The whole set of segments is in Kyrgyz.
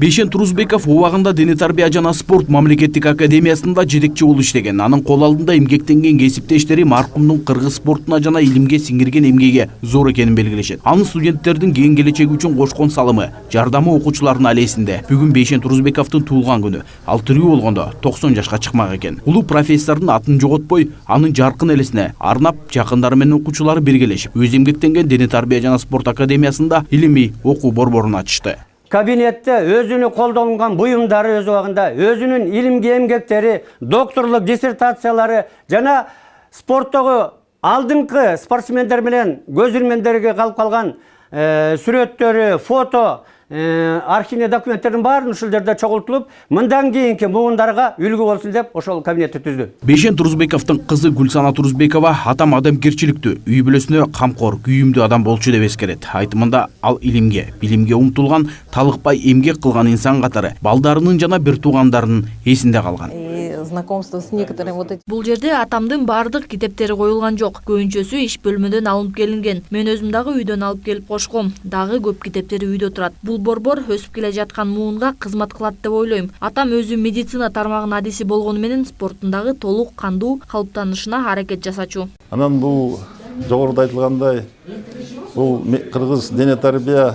Бейшен Турузбеков убагында Дене тарбия жана спорт мамлекеттик академиясында жетекчи болуп иштеген. Анын кол алдында эмгектенген кесиптештери маркумдун кыргыз спортуна жана илимге сиңирген эмгеги зор экенин белгилешет. Анын студенттердин кийин келечеги үчүн кошкон салымы, жардамы окуучулардын ал эсинде. Бүгүн Бейшен Турузбековдун туулган күнү. Ал тирүү болгондо 90 жашка чыкмак экен. Улуу профессордун атын жоготпой, анын жаркын элесине арнап жакындары менен окуучулары биргелешип, өз эмгектенген Дене тарбия жана спорт академиясында илимий окуу борборун ачышты. Кабинетте өзүнүн колдонгон буюмдары өз убагында, өзүнүн илимге эмгектери, докторлук диссертациялары жана спорттогу алдыңкы спортсмендер менен көз ирмендерге калып калган сүрөттөрү, фото, архивный документтердин баарын ушул жерде чогултулуп, мындан кийинки муундарга үлгү болсун деп ошол кабинетти түздү. Бейшен Турузбековдун кызы Гүлсана Турузбекова атам адамгерчиликтүү, үй бүлөсүнө камкор, күйүмдүү адам болчу деп эскерет. Айтымында ал илимге, билимге умтулган, талыкпай эмгек кылган инсан катары балдарынын жана бир туугандарынын эсинде калган. Знакомство с некоторыми вот этими. Бул жерде атамдын бардык китептери коюлган жок. Көбүнчөсү иш бөлмөдөн алынып келинген. Мен өзүм дагы үйдөн алып келип кошком. Дагы көп китептери үйдө турат. Бул борбор өсүп келе жаткан муунга кызмат кылат деп ойлойм. Атам өзү медицина тармагынын адиси болгону менен спорттун дагы толук кандуу калыптанышына аракет жасачу. Анан бул жогоруда айтылгандай, бул Кыргыз Дене тарбия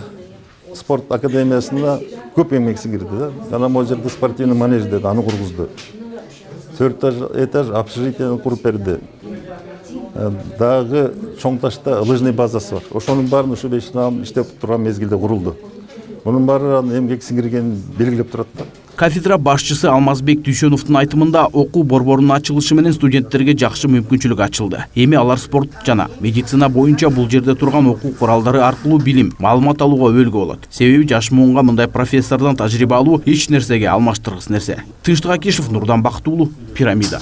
спорт академиясында көп эмгек сиңирди. Жана могу жерде спортивный манеж деди, аны кургузду. 4 этаж общежитияны куруп берди. Дагы чоң ташта лыжный базасы бар. Ошонун баарын ушу Бейшен иштеп турган мезгилде курулду. Мунун баары эмгек сиңиргенин белгилеп турат да. Кафедра башчысы Алмазбек Дүйшөновдун айтымында окуу борборунун ачылышы менен студенттерге жакшы мүмкүнчүлүк ачылды. Эми алар спорт жана медицина боюнча бул жерде турган окуу куралдары аркылуу билим, маалымат алууга өбөлгө болот. Себеби жаш муунга мындай профессордон тажрыйба алуу эч нерсеге алмаштыргыс нерсе. Тынчтык Акишев, Нурдан Бактуулу, Пирамида.